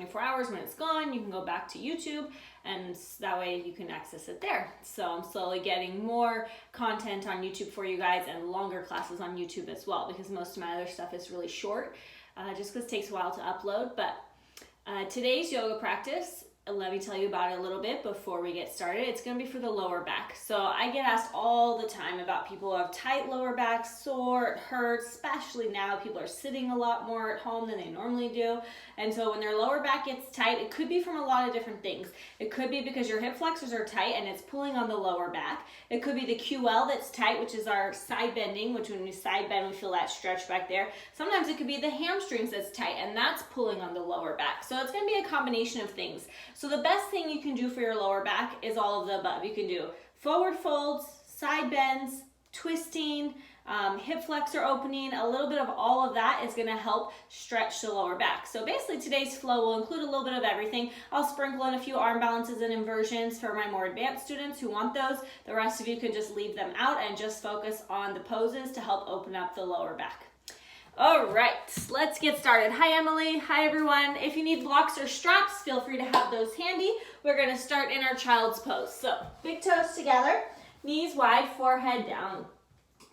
24 hours. When it's gone, you can go back to YouTube, and that way you can access it there. So I'm slowly getting more content on YouTube for you guys, and longer classes on YouTube as well, because most of my other stuff is really short, just because it takes a while to upload. But today's yoga practice, let me tell you about it a little bit before we get started. It's going to be for the lower back. So I get asked all the time about people who have tight lower back, sore, it hurts, especially now. People are sitting a lot more at home than they normally do. And so when their lower back gets tight, it could be from a lot of different things. It could be because your hip flexors are tight and it's pulling on the lower back. It could be the QL that's tight, which is our side bending, which when we side bend, we feel that stretch back there. Sometimes it could be the hamstrings that's tight, and that's pulling on the lower back. So it's going to be a combination of things. So the best thing you can do for your lower back is all of the above. You can do forward folds, side bends, twisting, hip flexor opening. A little bit of all of that is going to help stretch the lower back. So basically today's flow will include a little bit of everything. I'll sprinkle in a few arm balances and inversions for my more advanced students who want those. The rest of you can just leave them out and just focus on the poses to help open up the lower back. All right, let's get started. Hi, Emily. Hi, everyone. If you need blocks or straps, feel free to have those handy. We're going to start in our child's pose. So big toes together, knees wide, forehead down.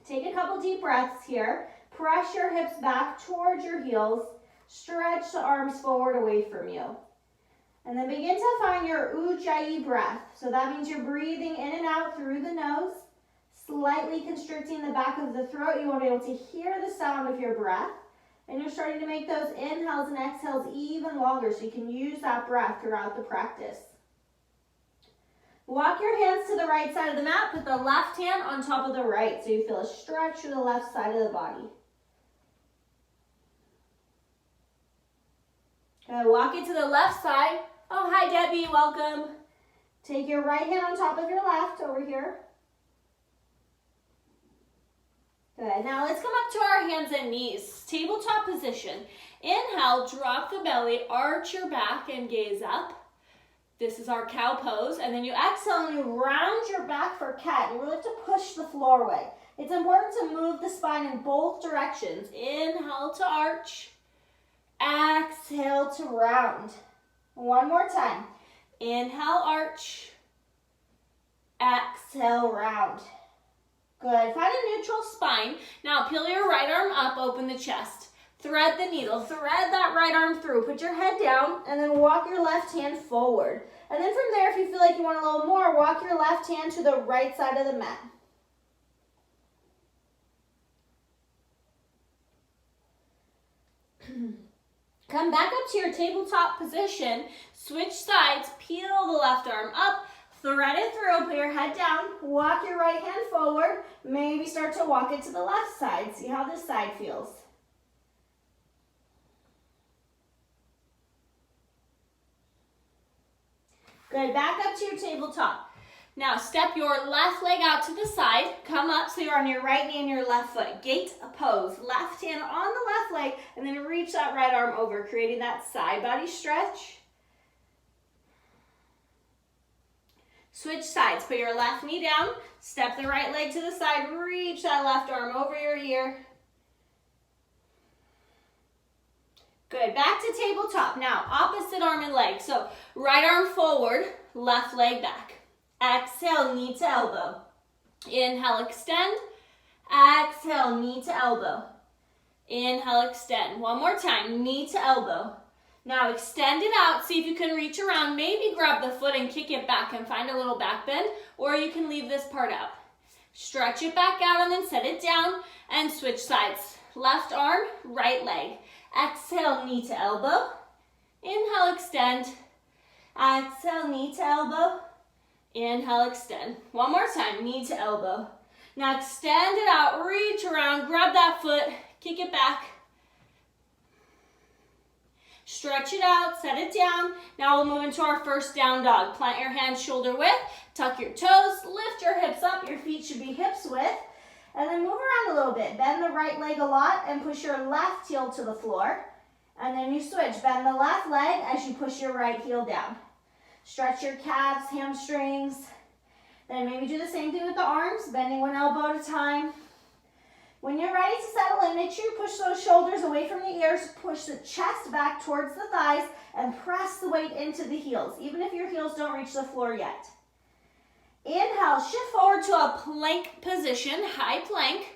Take a couple deep breaths here. Press your hips back towards your heels. Stretch the arms forward away from you. And then begin to find your Ujjayi breath. So that means you're breathing in and out through the nose, slightly constricting the back of the throat. You want to be able to hear the sound of your breath. And you're starting to make those inhales and exhales even longer so you can use that breath throughout the practice. Walk your hands to the right side of the mat. Put the left hand on top of the right so you feel a stretch through the left side of the body. Good. Walk it to the left side. Oh, hi, Debbie. Welcome. Take your right hand on top of your left over here. Good. Now let's come up to our hands and knees. Tabletop position. Inhale, drop the belly, arch your back and gaze up. This is our cow pose. And then you exhale and you round your back for cat. You really have to push the floor away. It's important to move the spine in both directions. Inhale to arch. Exhale to round. One more time. Inhale, arch. Exhale, round. Good. Find a neutral spine. Now peel your right arm up, open the chest. Thread the needle. Thread that right arm through. Put your head down and then walk your left hand forward. And then from there, if you feel like you want a little more, walk your left hand to the right side of the mat. Come back up to your tabletop position. Switch sides. Peel the left arm up. Thread it through, put your head down, walk your right hand forward, maybe start to walk it to the left side. See how this side feels. Good, back up to your tabletop. Now step your left leg out to the side, come up so you're on your right knee and your left foot. Gate pose, left hand on the left leg, and then reach that right arm over, creating that side body stretch. Switch sides, put your left knee down, step the right leg to the side, reach that left arm over your ear. Good, back to tabletop. Now, opposite arm and leg. So, right arm forward, left leg back. Exhale, knee to elbow. Inhale, extend. Exhale, knee to elbow. Inhale, extend. One more time, knee to elbow. Now extend it out, see if you can reach around, maybe grab the foot and kick it back and find a little back bend, or you can leave this part out. Stretch it back out and then set it down and switch sides. Left arm, right leg. Exhale, knee to elbow. Inhale, extend. Exhale, knee to elbow. Inhale, extend. One more time, knee to elbow. Now extend it out, reach around, grab that foot, kick it back. Stretch it out, set it down. Now we'll move into our first down dog. Plant your hands shoulder width, tuck your toes, lift your hips up. Your feet should be hips width. And then move around a little bit. Bend the right leg a lot and push your left heel to the floor. And then you switch. Bend the left leg as you push your right heel down. Stretch your calves, hamstrings. Then maybe do the same thing with the arms, bending one elbow at a time. When you're ready to settle in, make sure you push those shoulders away from the ears, push the chest back towards the thighs, and press the weight into the heels, even if your heels don't reach the floor yet. Inhale, shift forward to a plank position, high plank.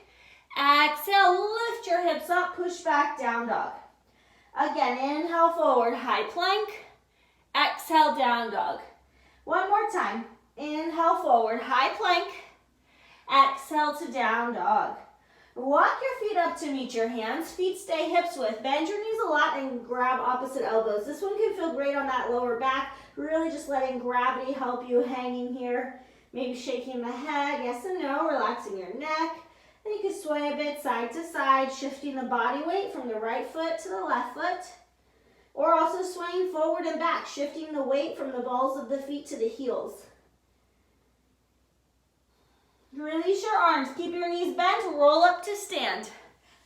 Exhale, lift your hips up, push back, down dog. Again, inhale forward, high plank. Exhale, down dog. One more time. Inhale forward, high plank. Exhale to down dog. Walk your feet up to meet your hands. Feet stay hips width. Bend your knees a lot and grab opposite elbows. This one can feel great on that lower back. Really just letting gravity help you hanging here. Maybe shaking the head, yes and no, relaxing your neck. Then you can sway a bit side to side, shifting the body weight from the right foot to the left foot. Or also swaying forward and back, shifting the weight from the balls of the feet to the heels. Release your arms, keep your knees bent, roll up to stand.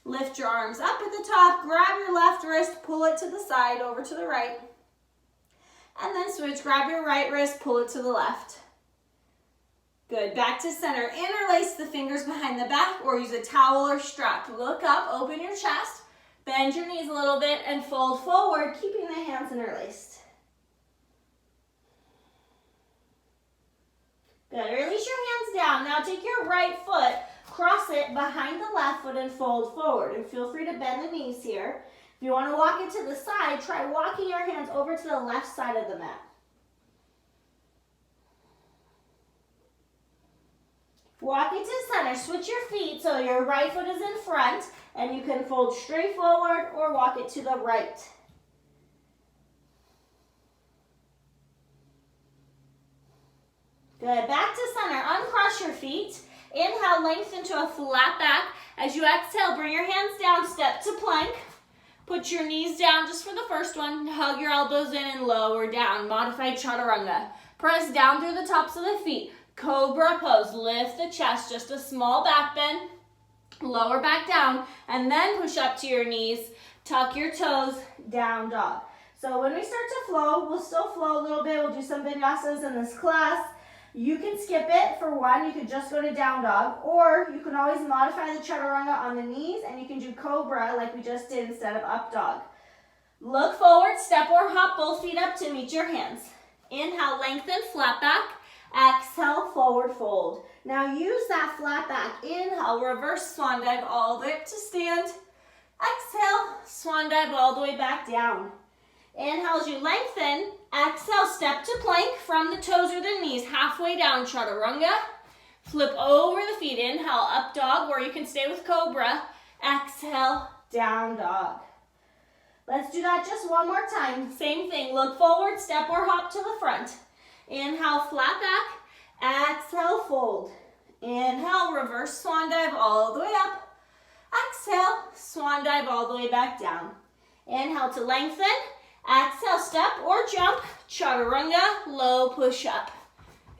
Lift your arms up at the top, grab your left wrist, pull it to the side, over to the right. And then switch, grab your right wrist, pull it to the left. Good, back to center. Interlace the fingers behind the back or use a towel or strap. Look up, open your chest, bend your knees a little bit and fold forward, keeping the hands interlaced. Good, release your hands down. Now take your right foot, cross it behind the left foot and fold forward. And feel free to bend the knees here. If you want to walk it to the side, try walking your hands over to the left side of the mat. Walk it to center, switch your feet so your right foot is in front and you can fold straight forward or walk it to the right. Good, back to center, uncross your feet. Inhale, lengthen to a flat back. As you exhale, bring your hands down, step to plank. Put your knees down just for the first one. Hug your elbows in and lower down. Modified chaturanga. Press down through the tops of the feet. Cobra pose, lift the chest, just a small back bend, lower back down, and then push up to your knees, tuck your toes, down dog. So when we start to flow, we'll still flow a little bit, we'll do some vinyasas in this class. You can skip it for one, you could just go to down dog, or you can always modify the chaturanga on the knees, and you can do cobra like we just did instead of up dog. Look forward, step or hop both feet up to meet your hands. Inhale, lengthen, flat back. Exhale, forward fold. Now use that flat back. Inhale, reverse swan dive all the way up to stand. Exhale, swan dive all the way back down. Inhale as you lengthen. Exhale, step to plank from the toes or the knees. Halfway down, chaturanga. Flip over the feet. Inhale, up dog, or you can stay with cobra. Exhale, down dog. Let's do that just one more time. Same thing. Look forward, step or hop to the front. Inhale, flat back. Exhale, fold. Inhale, reverse swan dive all the way up. Exhale, swan dive all the way back down. Inhale to lengthen. Exhale, step or jump. Chaturanga, low push up.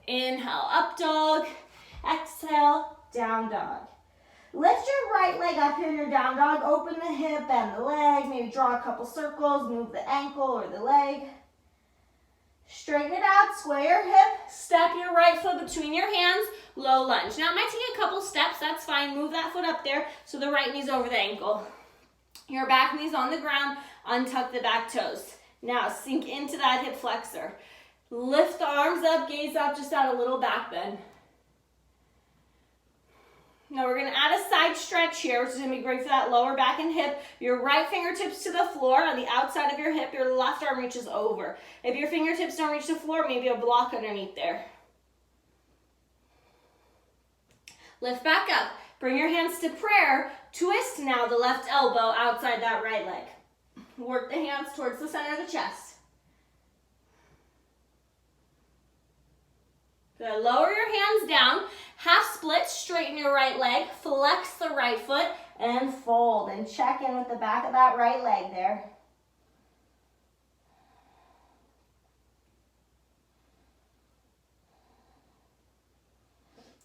Inhale, up dog. Exhale, down dog. Lift your right leg up here in your down dog. Open the hip, bend the leg. Maybe draw a couple circles. Move the ankle or the leg. Straighten it out, square your hip, step your right foot between your hands, low lunge. Now it might take a couple steps, that's fine. Move that foot up there so the right knee's over the ankle. Your back knee's on the ground, untuck the back toes. Now sink into that hip flexor. Lift the arms up, gaze up, just add a little back bend. Now we're going to add a side stretch here, which is going to be great for that lower back and hip. Your right fingertips to the floor on the outside of your hip. Your left arm reaches over. If your fingertips don't reach the floor, maybe a block underneath there. Lift back up. Bring your hands to prayer. Twist now the left elbow outside that right leg. Work the hands towards the center of the chest. Good. Lower your hands down. Half split, straighten your right leg, flex the right foot, and fold. And check in with the back of that right leg there.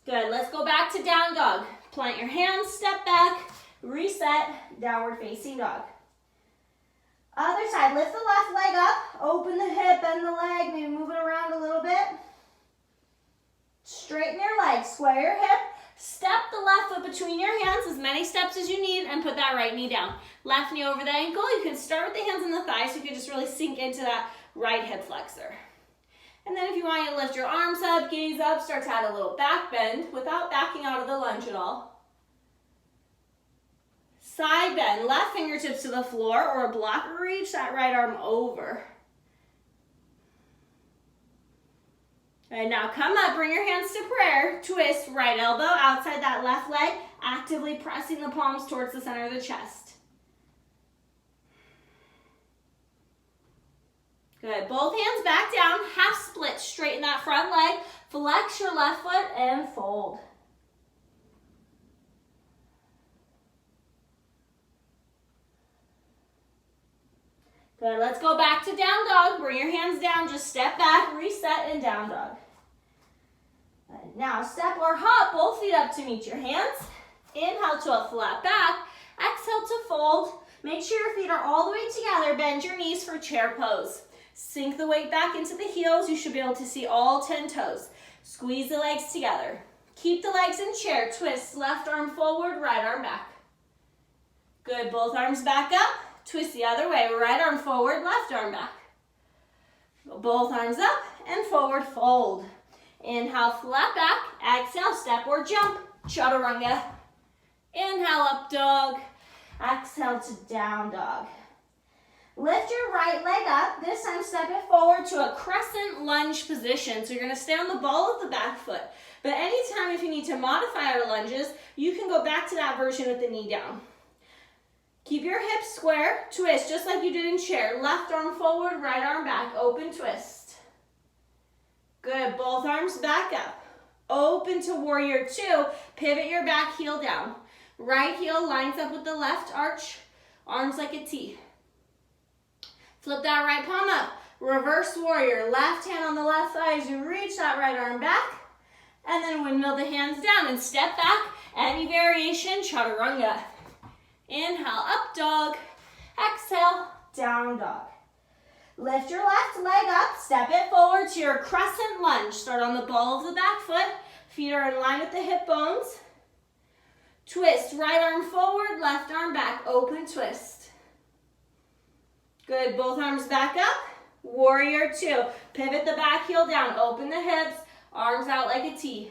Good, let's go back to down dog. Plant your hands, step back, reset, downward facing dog. Other side, lift the left leg up, open the hip, bend the leg, maybe move it around a little bit. Straighten your leg, square your hip, Step the left foot between your hands, as many steps as you need, and put that right knee down. Left knee over the ankle. You can start with the hands on the thighs so you can just really sink into that right hip flexor. And then if you want to lift your arms up, gaze up, start to add a little back bend without backing out of the lunge at all. Side bend, left fingertips to the floor or a block, reach that right arm over. And now come up, bring your hands to prayer, twist, right elbow outside that left leg, actively pressing the palms towards the center of the chest. Good, both hands back down, half split, straighten that front leg, flex your left foot and fold. Good, let's go back to down dog. Bring your hands down, just step back, reset, and down dog. And now step or hop, both feet up to meet your hands. Inhale to a flat back, exhale to fold. Make sure your feet are all the way together, bend your knees for chair pose. Sink the weight back into the heels, you should be able to see all 10 toes. Squeeze the legs together. Keep the legs in chair, twist, left arm forward, right arm back. Good, both arms back up. Twist the other way, right arm forward, left arm back. Both arms up and forward fold. Inhale, flat back. Exhale, step or jump, chaturanga. Inhale, up dog. Exhale to down dog. Lift your right leg up. This time, step it forward to a crescent lunge position. So you're going to stay on the ball of the back foot. But anytime if you need to modify our lunges, you can go back to that version with the knee down. Keep your hips square, twist just like you did in chair. Left arm forward, right arm back, open twist. Good, both arms back up. Open to warrior two, pivot your back heel down. Right heel lines up with the left arch, arms like a T. Flip that right palm up, reverse warrior. Left hand on the left thigh as you reach that right arm back. And then windmill the hands down and step back. Any variation, chaturanga. Inhale, up dog. Exhale, down dog. Lift your left leg up, step it forward to your crescent lunge. Start on the ball of the back foot. Feet are in line with the hip bones. Twist, right arm forward, left arm back, open twist. Good, both arms back up. Warrior two. Pivot the back heel down, open the hips, arms out like a T.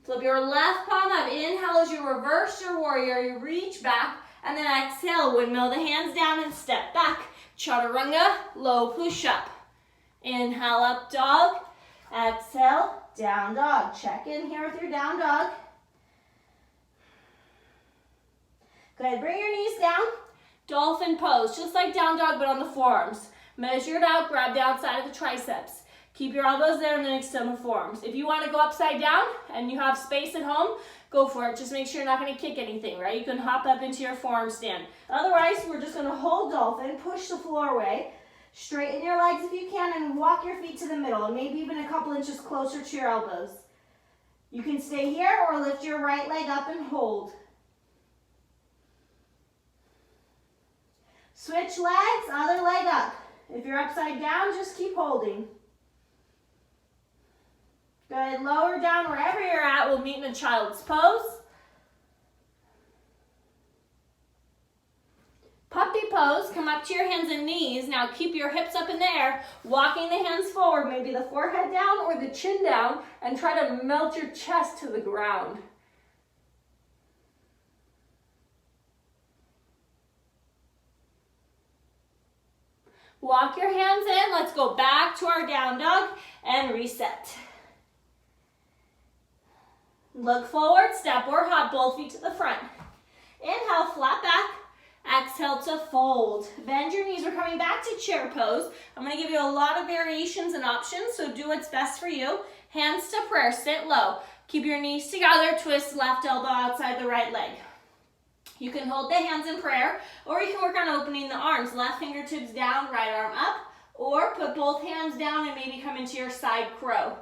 Flip your left palm up. Inhale as you reverse your warrior. You reach back. And then exhale. Windmill the hands down and step back. Chaturanga. Low push up. Inhale up dog. Exhale. Down dog. Check in here with your down dog. Good. Bring your knees down. Dolphin pose. Just like down dog but on the forearms. Measure it out. Grab the outside of the triceps. Keep your elbows there and then extend the forearms. If you want to go upside down and you have space at home, go for it. Just make sure you're not going to kick anything, right? You can hop up into your forearm stand. Otherwise, we're just going to hold dolphin, push the floor away, straighten your legs if you can, and walk your feet to the middle, and maybe even a couple inches closer to your elbows. You can stay here or lift your right leg up and hold. Switch legs, other leg up. If you're upside down, just keep holding. Good, lower down wherever you're at. We'll meet in a child's pose. Puppy pose, come up to your hands and knees. Now keep your hips up in the air, walking the hands forward, maybe the forehead down or the chin down, and try to melt your chest to the ground. Walk your hands in. Let's go back to our down dog and reset. Look forward, step or hop, both feet to the front. Inhale, flat back. Exhale to fold. Bend your knees. We're coming back to chair pose. I'm going to give you a lot of variations and options, so do what's best for you. Hands to prayer, sit low. Keep your knees together, twist left elbow outside the right leg. You can hold the hands in prayer, or you can work on opening the arms. Left fingertips down, right arm up, or put both hands down and maybe come into your side crow.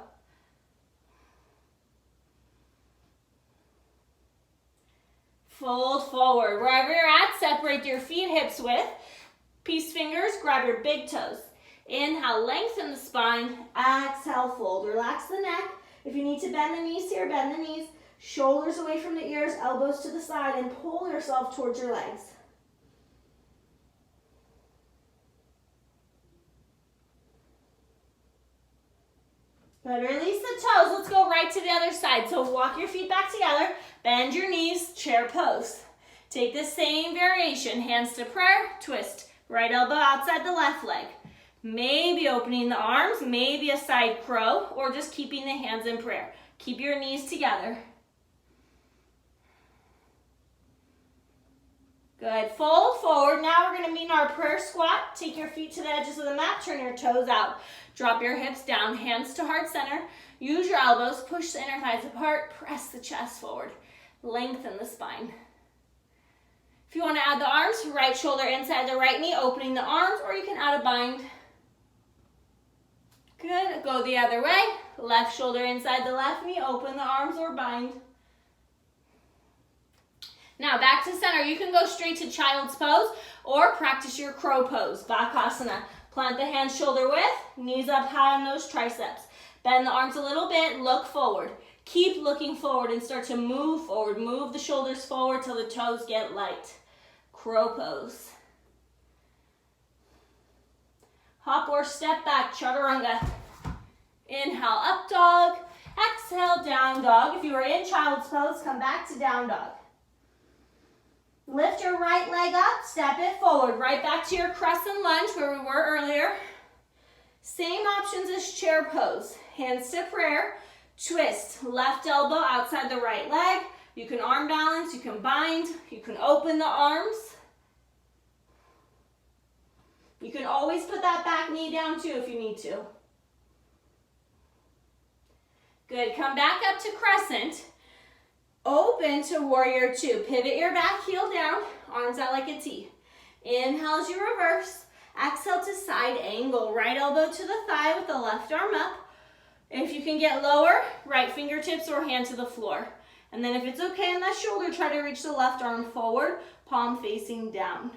Fold forward. Wherever you're at, separate your feet, hips width. Peace fingers, grab your big toes. Inhale, lengthen the spine. Exhale, fold. Relax the neck. If you need to bend the knees here, bend the knees. Shoulders away from the ears, elbows to the side, and pull yourself towards your legs. Good, release the toes. Let's go right to the other side. So walk your feet back together, bend your knees, chair pose. Take the same variation, hands to prayer, twist. Right elbow outside the left leg. Maybe opening the arms, maybe a side crow, or just keeping the hands in prayer. Keep your knees together. Good, fold forward. Now we're gonna meet in our prayer squat. Take your feet to the edges of the mat, turn your toes out. Drop your hips down, hands to heart center. Use your elbows, push the inner thighs apart, press the chest forward. Lengthen the spine. If you wanna add the arms, right shoulder inside the right knee, opening the arms, or you can add a bind. Good, go the other way. Left shoulder inside the left knee, open the arms or bind. Now back to center. You can go straight to child's pose or practice your crow pose, Bakasana. Plant the hands shoulder width, knees up high on those triceps. Bend the arms a little bit, look forward. Keep looking forward and start to move forward. Move the shoulders forward till the toes get light. Crow pose. Hop or step back, chaturanga. Inhale, up dog. Exhale, down dog. If you are in child's pose, come back to down dog. Lift your right leg up, step it forward, right back to your crescent lunge where we were earlier. Same options as chair pose. Hands to prayer, twist, left elbow outside the right leg. You can arm balance, you can bind, you can open the arms. You can always put that back knee down too if you need to. Good, come back up to crescent. Open to warrior two. Pivot your back heel down, arms out like a T. Inhale as you reverse. Exhale to side angle. Right elbow to the thigh with the left arm up. If you can get lower, right fingertips or hand to the floor. And then if it's okay on that shoulder, try to reach the left arm forward, palm facing down.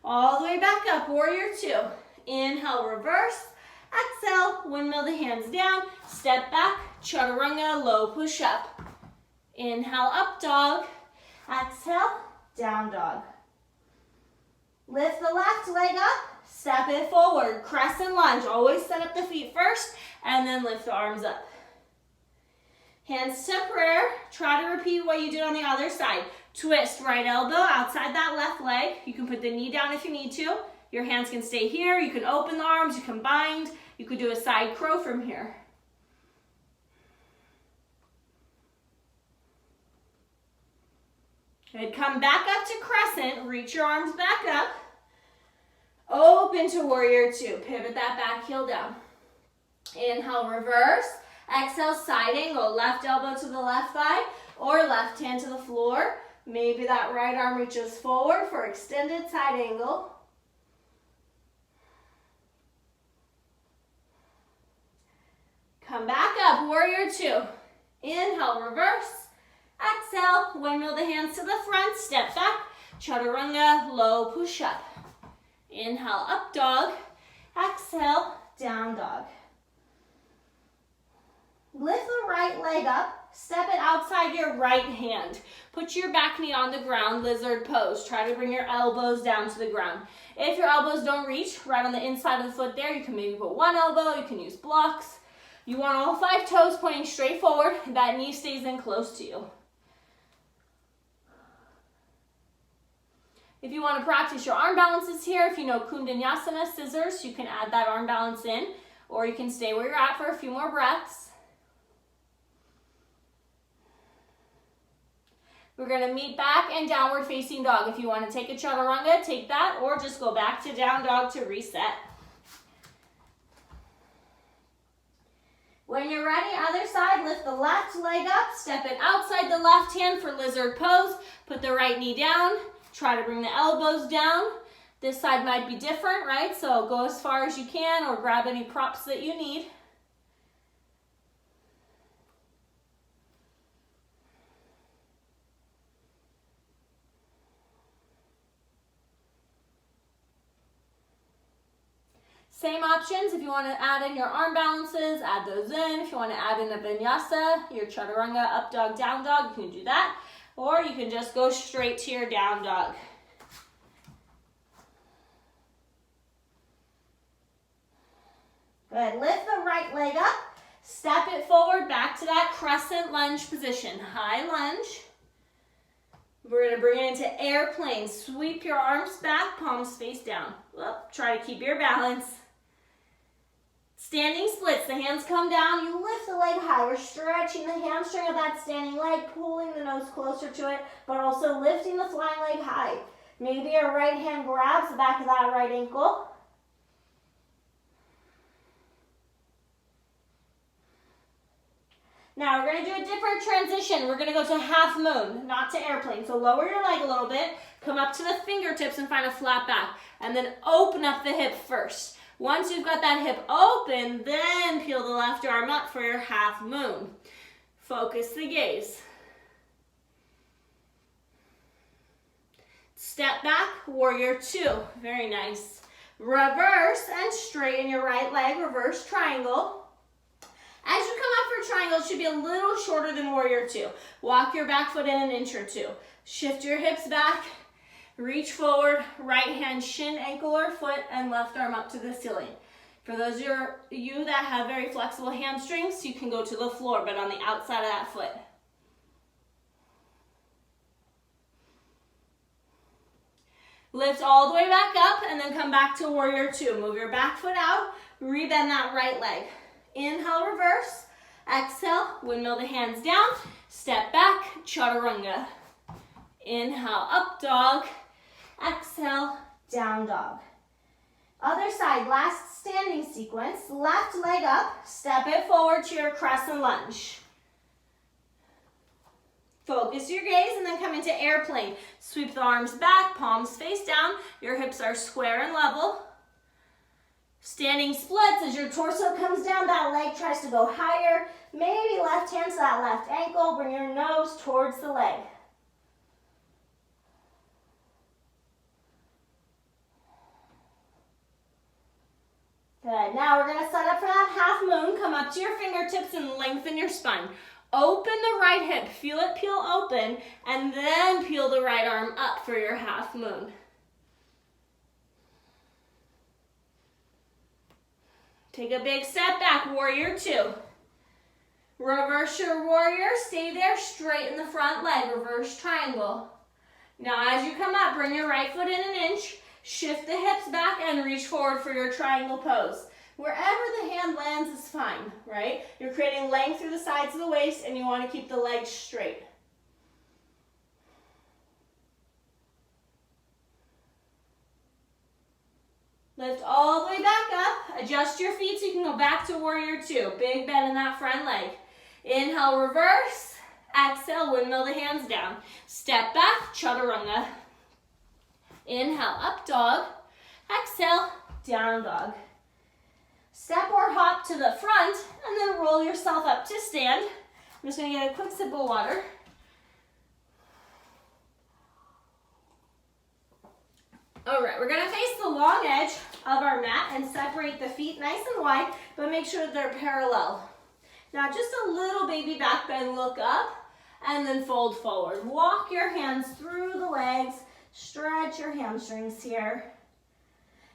All the way back up, warrior two. Inhale, reverse. Exhale, windmill the hands down, step back, chaturanga, low push up. Inhale, up dog. Exhale, down dog. Lift the left leg up, step it forward, crescent lunge. Always set up the feet first and then lift the arms up. Hands to prayer. Try to repeat what you did on the other side. Twist right elbow outside that left leg. You can put the knee down if you need to. Your hands can stay here. You can open the arms. You can bind. You could do a side crow from here. Good. Come back up to crescent. Reach your arms back up. Open to warrior two. Pivot that back heel down. Inhale, reverse. Exhale, side angle. Left elbow to the left thigh or left hand to the floor. Maybe that right arm reaches forward for extended side angle. Come back up, warrior two. Inhale, reverse. Exhale, windmill the hands to the front, step back. Chaturanga, low push up. Inhale, up dog. Exhale, down dog. Lift the right leg up, step it outside your right hand. Put your back knee on the ground, lizard pose. Try to bring your elbows down to the ground. If your elbows don't reach, right on the inside of the foot there, you can maybe put one elbow, you can use blocks. You want all 5 toes pointing straight forward, that knee stays in close to you. If you want to practice your arm balances here, if you know Kundanyasana, scissors, you can add that arm balance in, or you can stay where you're at for a few more breaths. We're going to meet back in downward facing dog. If you want to take a chaturanga, take that, or just go back to down dog to reset. When you're ready, other side, lift the left leg up, step it outside the left hand for lizard pose. Put the right knee down, try to bring the elbows down. This side might be different, right? So go as far as you can or grab any props that you need. Same options, if you want to add in your arm balances, add those in. If you want to add in a vinyasa, your chaturanga, up dog, down dog, you can do that. Or you can just go straight to your down dog. Good, lift the right leg up, step it forward back to that crescent lunge position. High lunge. We're gonna bring it into airplane. Sweep your arms back, palms face down. Try to keep your balance. Standing splits, the hands come down, you lift the leg high. We're stretching the hamstring of that standing leg, pulling the nose closer to it, but also lifting the flying leg high. Maybe your right hand grabs the back of that right ankle. Now we're going to do a different transition. We're going to go to half moon, not to airplane. So lower your leg a little bit, come up to the fingertips and find a flat back. And then open up the hip first. Once you've got that hip open, then peel the left arm up for your half moon. Focus the gaze. Step back, warrior two. Very nice. Reverse and straighten your right leg, reverse triangle. As you come up for triangle, it should be a little shorter than warrior two. Walk your back foot in an inch or two. Shift your hips back, reach forward, right hand shin, ankle, or foot, and left arm up to the ceiling. For those of you that have very flexible hamstrings, you can go to the floor, but on the outside of that foot. Lift all the way back up, and then come back to warrior two. Move your back foot out, rebend that right leg. Inhale, reverse. Exhale, windmill the hands down. Step back, chaturanga. Inhale, up dog. Exhale, down dog. Other side, last standing sequence. Left leg up, step it forward to your crescent lunge. Focus your gaze and then come into airplane. Sweep the arms back, palms face down. Your hips are square and level. Standing splits, as your torso comes down, that leg tries to go higher. Maybe left hand to that left ankle, bring your nose towards the leg. Good, now we're gonna set up for that half moon. Come up to your fingertips and lengthen your spine. Open the right hip, feel it peel open, and then peel the right arm up for your half moon. Take a big step back, warrior two. Reverse your warrior, stay there, straighten the front leg, reverse triangle. Now as you come up, bring your right foot in an inch, shift the hips back and reach forward for your triangle pose. Wherever the hand lands is fine, right? You're creating length through the sides of the waist and you want to keep the legs straight. Lift all the way back up. Adjust your feet so you can go back to warrior two. Big bend in that front leg. Inhale, reverse. Exhale, windmill the hands down. Step back, chaturanga. Inhale, up dog. Exhale, down dog. Step or hop to the front and then roll yourself up to stand. I'm just going to get a quick sip of water. All right, we're going to face the long edge of our mat and separate the feet nice and wide, but make sure that they're parallel. Now just a little baby back bend, look up, and then fold forward. Walk your hands through the legs, stretch your hamstrings here.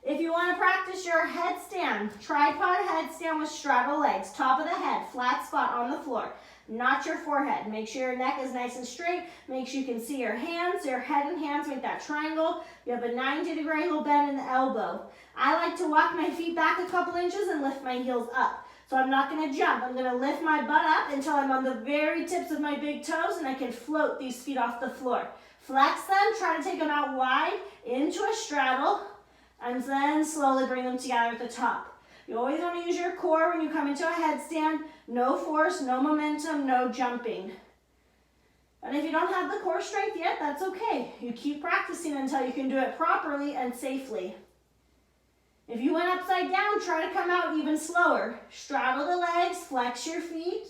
If you want to practice your headstand, tripod headstand with straddle legs, top of the head, flat spot on the floor, not your forehead. Make sure your neck is nice and straight. Make sure you can see your hands, your head and hands make that triangle. You have a 90-degree angle bend in the elbow. I like to walk my feet back a couple inches and lift my heels up. So I'm not going to jump. I'm going to lift my butt up until I'm on the very tips of my big toes and I can float these feet off the floor. Flex them, try to take them out wide into a straddle, and then slowly bring them together at the top. You always want to use your core when you come into a headstand. No force, no momentum, no jumping. And if you don't have the core strength yet, that's okay. You keep practicing until you can do it properly and safely. If you went upside down, try to come out even slower. Straddle the legs, flex your feet,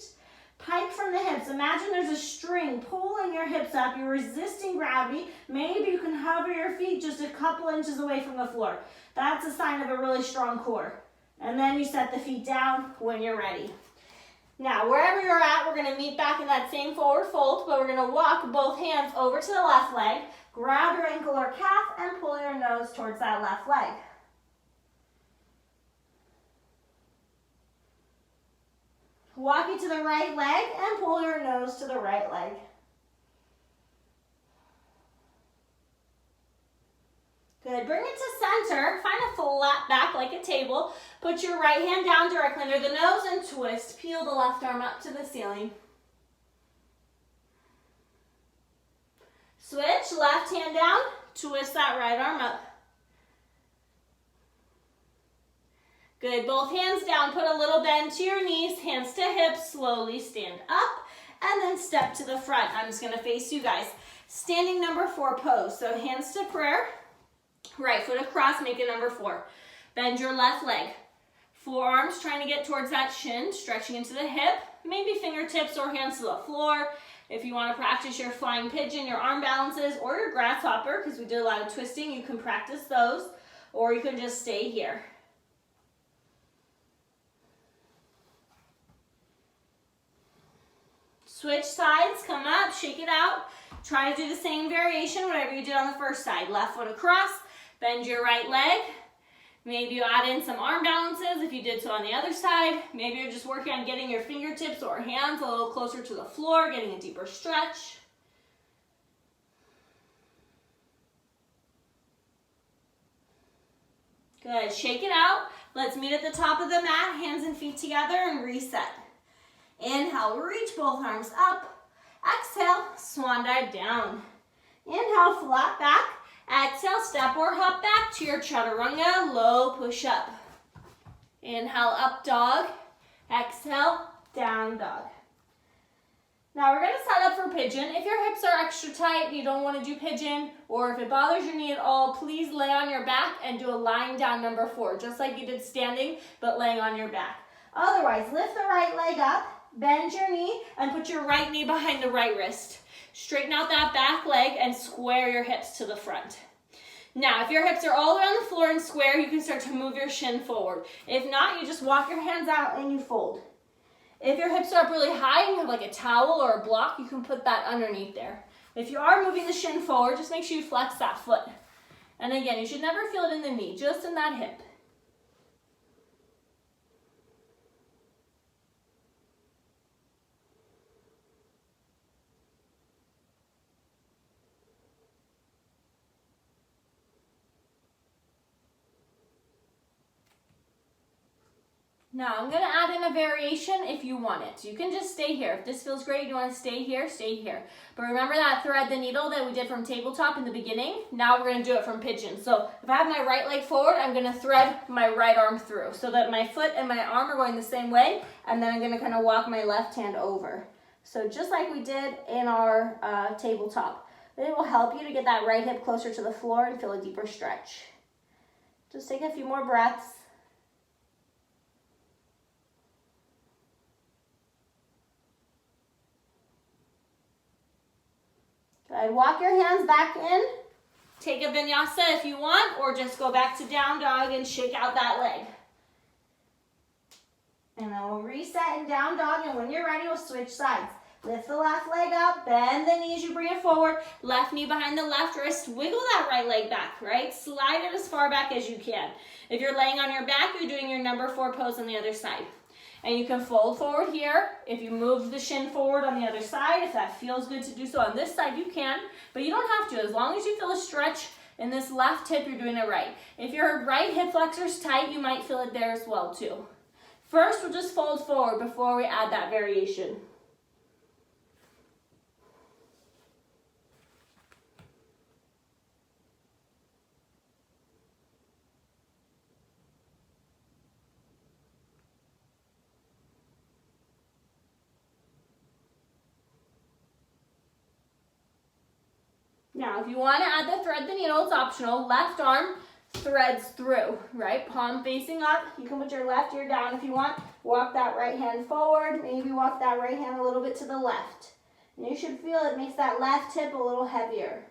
pike from the hips. Imagine there's a string pulling your hips up. You're resisting gravity. Maybe you can hover your feet just a couple inches away from the floor. That's a sign of a really strong core. And then you set the feet down when you're ready. Now, wherever you're at, we're gonna meet back in that same forward fold, but we're gonna walk both hands over to the left leg, grab your ankle or calf, and pull your nose towards that left leg. Walk it to the right leg and pull your nose to the right leg. Good, bring it to center, find a flat back like a table. Put your right hand down directly under the nose and twist. Peel the left arm up to the ceiling. Switch, left hand down, twist that right arm up. Good, both hands down, put a little bend to your knees, hands to hips, slowly stand up, and then step to the front. I'm just gonna face you guys. Standing number 4 pose, so hands to prayer, right foot across, make it number 4. Bend your left leg. Forearms trying to get towards that shin, stretching into the hip, maybe fingertips or hands to the floor. If you wanna practice your flying pigeon, your arm balances, or your grasshopper, because we did a lot of twisting, you can practice those, or you can just stay here. Switch sides, come up, shake it out. Try to do the same variation, whatever you did on the first side. Left foot across, bend your right leg. Maybe you add in some arm balances if you did so on the other side. Maybe you're just working on getting your fingertips or hands a little closer to the floor, getting a deeper stretch. Good, shake it out. Let's meet at the top of the mat, hands and feet together, and reset. Inhale, reach both arms up. Exhale, swan dive down. Inhale, flat back. Exhale, step or hop back to your chaturanga, low push up. Inhale, up dog. Exhale, down dog. Now we're gonna set up for pigeon. If your hips are extra tight and you don't wanna do pigeon, or if it bothers your knee at all, please lay on your back and do a lying down number 4, just like you did standing, but laying on your back. Otherwise, lift the right leg up, bend your knee, and put your right knee behind the right wrist. Straighten out that back leg and square your hips to the front. Now, if your hips are all the way on the floor and square, you can start to move your shin forward. If not, you just walk your hands out and you fold. If your hips are up really high and you have like a towel or a block, you can put that underneath there. If you are moving the shin forward, just make sure you flex that foot. And again, you should never feel it in the knee, just in that hip. Now I'm gonna add in a variation if you want it. You can just stay here. If this feels great, you wanna stay here, stay here. But remember that thread the needle that we did from tabletop in the beginning? Now we're gonna do it from pigeon. So if I have my right leg forward, I'm gonna thread my right arm through so that my foot and my arm are going the same way, and then I'm gonna kind of walk my left hand over. So just like we did in our tabletop. It will help you to get that right hip closer to the floor and feel a deeper stretch. Just take a few more breaths. Good. Walk your hands back in. Take a vinyasa if you want, or just go back to down dog and shake out that leg. And then we'll reset in down dog, and when you're ready, we'll switch sides. Lift the left leg up, bend the knees, you bring it forward, left knee behind the left wrist, wiggle that right leg back, right? Slide it as far back as you can. If you're laying on your back, you're doing your number 4 pose on the other side. And you can fold forward here. If you move the shin forward on the other side, if that feels good to do so on this side, you can, but you don't have to. As long as you feel a stretch in this left hip, you're doing it right. If your right hip flexor's tight, you might feel it there as well too. First, we'll just fold forward before we add that variation. Now, if you want to add the thread the needle, it's optional. Left arm threads through, right? Palm facing up. You can put your left ear down if you want. Walk that right hand forward. Maybe walk that right hand a little bit to the left. And you should feel it makes that left hip a little heavier.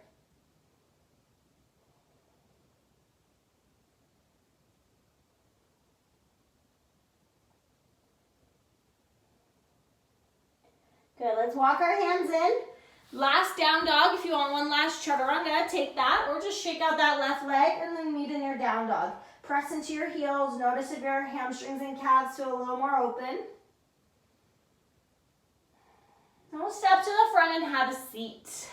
Good, let's walk our hands in. Last down dog, if you want one last chaturanga, take that, or just shake out that left leg and then meet in your down dog. Press into your heels. Notice if your hamstrings and calves feel a little more open. And we'll step to the front and have a seat.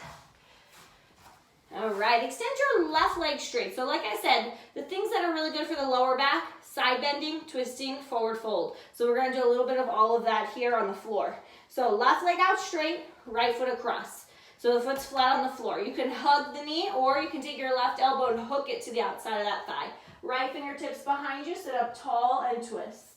All right, extend your left leg straight. So like I said, the things that are really good for the lower back, side bending, twisting, forward fold. So we're gonna do a little bit of all of that here on the floor. So left leg out straight, right foot across. So the foot's flat on the floor. You can hug the knee, or you can take your left elbow and hook it to the outside of that thigh. Right fingertips behind you, sit up tall and twist.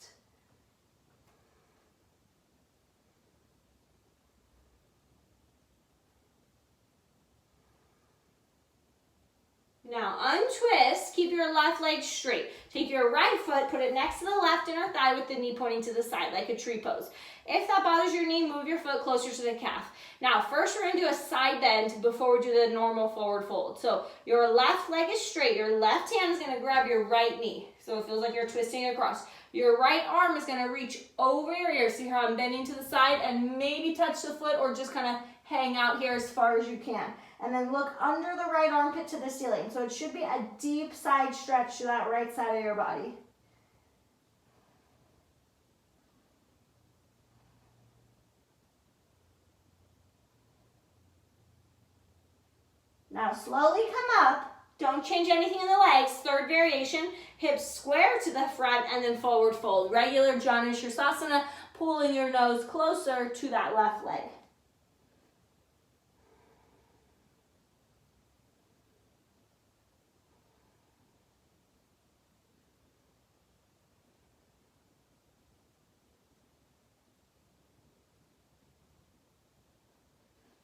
Now untwist, keep your left leg straight. Take your right foot, put it next to the left inner thigh with the knee pointing to the side like a tree pose. If that bothers your knee, move your foot closer to the calf. Now first we're gonna do a side bend before we do the normal forward fold. So your left leg is straight, your left hand is gonna grab your right knee. So it feels like you're twisting across. Your right arm is gonna reach over your ear. See how I'm bending to the side and maybe touch the foot or just kind of hang out here as far as you can. And then look under the right armpit to the ceiling. So it should be a deep side stretch to that right side of your body. Now slowly come up. Don't change anything in the legs. Third variation, hips square to the front and then forward fold. Regular Janu Shirsasana, pulling your nose closer to that left leg.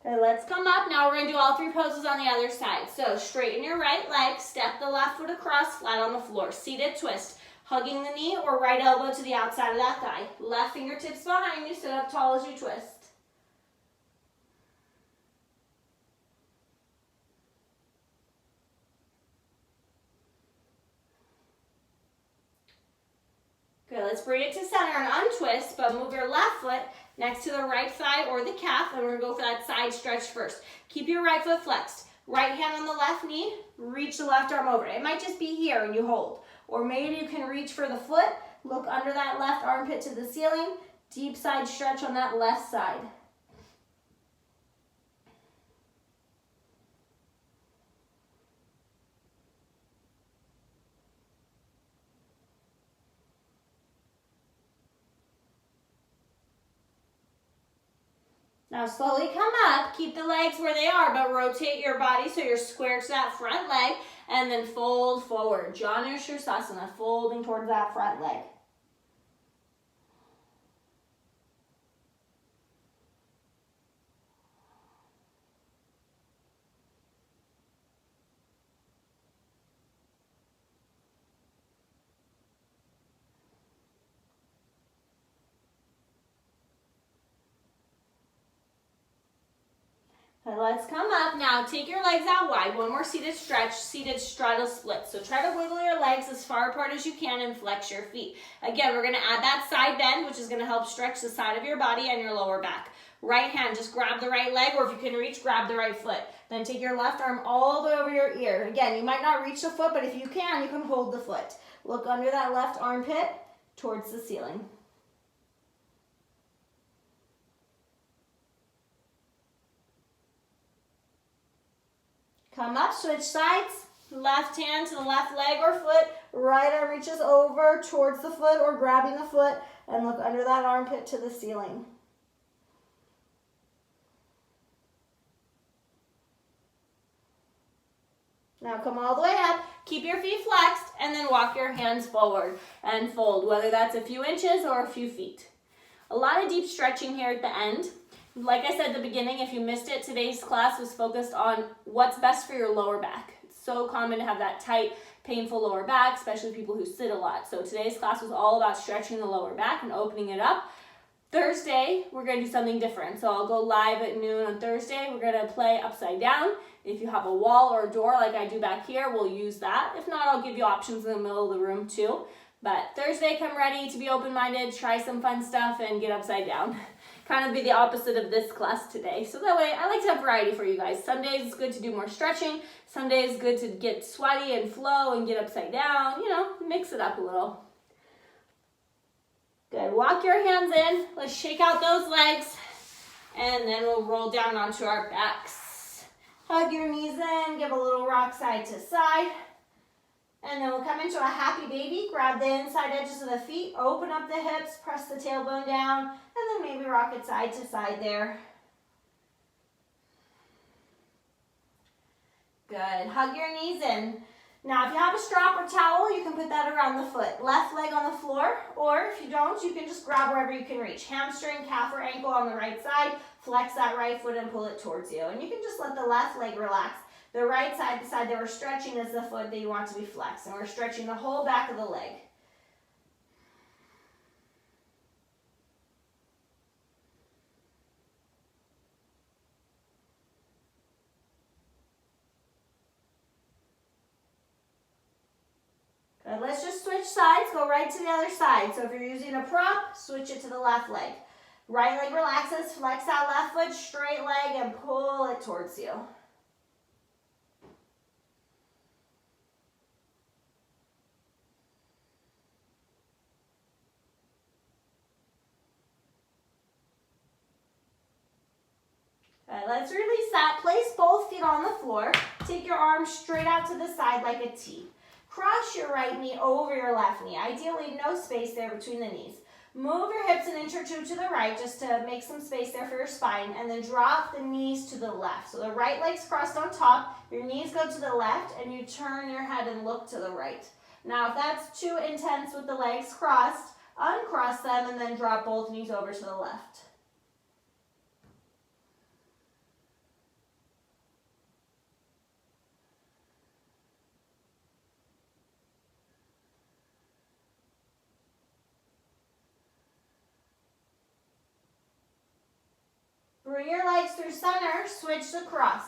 Okay, let's come up. Now we're going to do all three poses on the other side. So straighten your right leg, step the left foot across, flat on the floor. Seated twist, hugging the knee or right elbow to the outside of that thigh. Left fingertips behind you, sit up tall as you twist. Good, let's bring it to center and untwist, but move your left foot next to the right thigh or the calf, and we're gonna go for that side stretch first. Keep your right foot flexed. Right hand on the left knee, reach the left arm over. It might just be here and you hold. Or maybe you can reach for the foot, look under that left armpit to the ceiling, deep side stretch on that left side. Now slowly come up, keep the legs where they are, but rotate your body so you're square to that front leg, and then fold forward. Janu Shirsasana, folding towards that front leg. Okay, let's come up. Now take your legs out wide. One more seated stretch, seated straddle split. So try to wiggle your legs as far apart as you can and flex your feet. Again, we're gonna add that side bend, which is gonna help stretch the side of your body and your lower back. Right hand, just grab the right leg, or if you can reach, grab the right foot. Then take your left arm all the way over your ear. Again, you might not reach the foot, but if you can hold the foot. Look under that left armpit towards the ceiling. Come up, switch sides. Left hand to the left leg or foot. Right arm reaches over towards the foot or grabbing the foot, and look under that armpit to the ceiling. Now come all the way up. Keep your feet flexed and then walk your hands forward and fold, whether that's a few inches or a few feet. A lot of deep stretching here at the end. Like I said at the beginning, if you missed it, today's class was focused on what's best for your lower back. It's so common to have that tight, painful lower back, especially people who sit a lot. So today's class was all about stretching the lower back and opening it up. Thursday, we're going to do something different. So I'll go live at noon on Thursday. We're going to play upside down. If you have a wall or a door like I do back here, we'll use that. If not, I'll give you options in the middle of the room too. But Thursday, come ready to be open-minded, try some fun stuff, and get upside down. kind of be the opposite of this class today. So that way, I like to have variety for you guys. Some days it's good to do more stretching. Some days it's good to get sweaty and flow and get upside down. You know, mix it up a little. Good. Walk your hands in. Let's shake out those legs. And then we'll roll down onto our backs. Hug your knees in. Give a little rock side to side. And then we'll come into a happy baby. Grab the inside edges of the feet. Open up the hips. Press the tailbone down. And then maybe rock it side to side there. Good. Hug your knees in. Now, if you have a strap or towel, you can put that around the foot. Left leg on the floor, or if you don't, you can just grab wherever you can reach. Hamstring, calf, or ankle on the right side. Flex that right foot and pull it towards you. And you can just let the left leg relax. The right side, the side that we're stretching, is the foot that you want to be flexed. And we're stretching the whole back of the leg. Let's just switch sides, go right to the other side. So if you're using a prop, switch it to the left leg. Right leg relaxes, flex that left foot, straight leg, and pull it towards you. Okay, let's release that. Place both feet on the floor. Take your arms straight out to the side like a T. Cross your right knee over your left knee. Ideally, no space there between the knees. Move your hips an inch or two to the right just to make some space there for your spine, and then drop the knees to the left. So the right leg's crossed on top, your knees go to the left, and you turn your head and look to the right. Now, if that's too intense with the legs crossed, uncross them and then drop both knees over to the left. Bring your legs through center, switch to cross.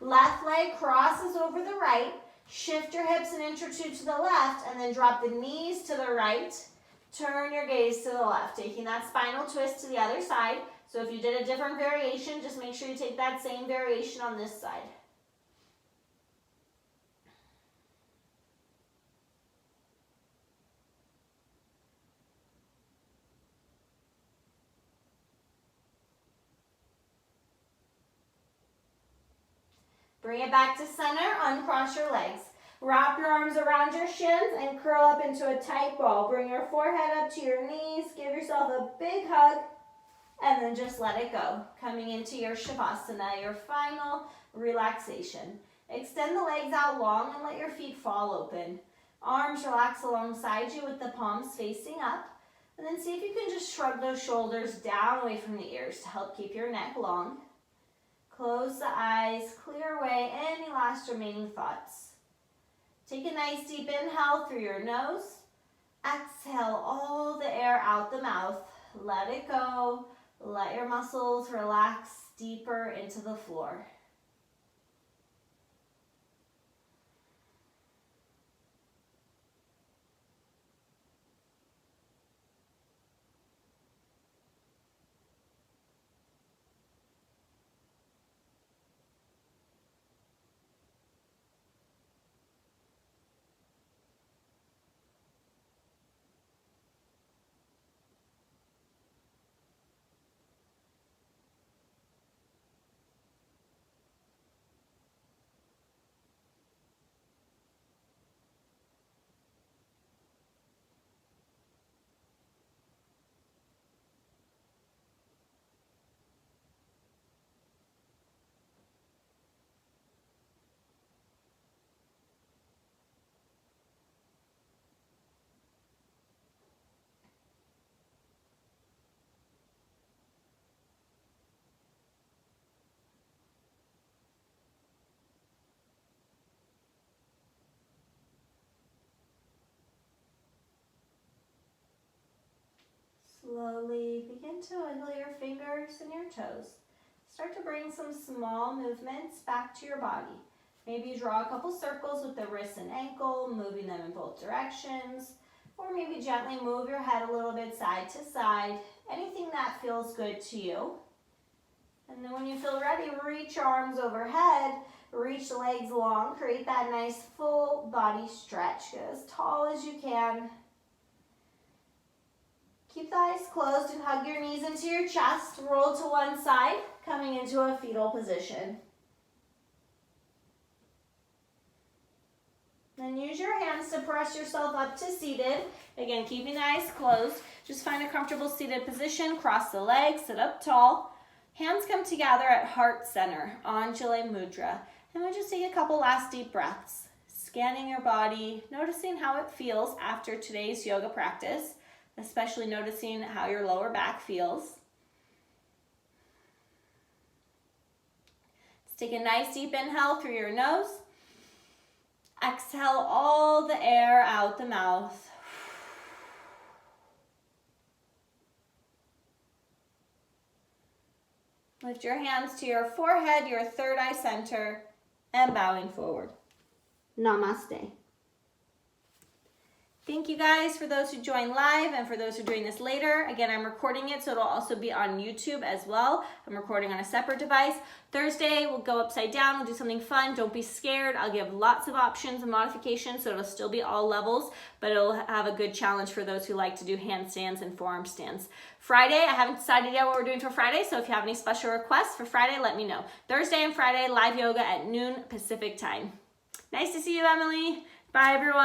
Left leg crosses over the right. Shift your hips an inch or two to the left, and then drop the knees to the right. Turn your gaze to the left, taking that spinal twist to the other side. So if you did a different variation, just make sure you take that same variation on this side. Bring it back to center, uncross your legs. Wrap your arms around your shins and curl up into a tight ball. Bring your forehead up to your knees, give yourself a big hug, and then just let it go. Coming into your Shavasana, your final relaxation. Extend the legs out long and let your feet fall open. Arms relax alongside you with the palms facing up. And then see if you can just shrug those shoulders down away from the ears to help keep your neck long. Close the eyes, clear away any last remaining thoughts. Take a nice deep inhale through your nose. Exhale all the air out the mouth. Let it go. Let your muscles relax deeper into the floor. Slowly begin to wiggle your fingers and your toes. Start to bring some small movements back to your body. Maybe draw a couple circles with the wrist and ankle, moving them in both directions. Or maybe gently move your head a little bit side to side. Anything that feels good to you. And then when you feel ready, reach your arms overhead, reach the legs long, create that nice full body stretch. Get as tall as you can. Keep the eyes closed and hug your knees into your chest. Roll to one side, coming into a fetal position. Then use your hands to press yourself up to seated. Again, keeping the eyes closed. Just find a comfortable seated position. Cross the legs, sit up tall. Hands come together at heart center, Anjali Mudra. And we'll just take a couple last deep breaths. Scanning your body, noticing how it feels after today's yoga practice, especially noticing how your lower back feels. Let's take a nice deep inhale through your nose. Exhale all the air out the mouth. Lift your hands to your forehead, your third eye center, and bowing forward. Namaste. Thank you guys for those who joined live and for those who are doing this later. Again, I'm recording it, so it'll also be on YouTube as well. I'm recording on a separate device. Thursday, we'll go upside down. We'll do something fun. Don't be scared. I'll give lots of options and modifications, so it'll still be all levels, but it'll have a good challenge for those who like to do handstands and forearm stands. Friday, I haven't decided yet what we're doing for Friday, so if you have any special requests for Friday, let me know. Thursday and Friday, live yoga at noon Pacific time. Nice to see you, Emily. Bye, everyone.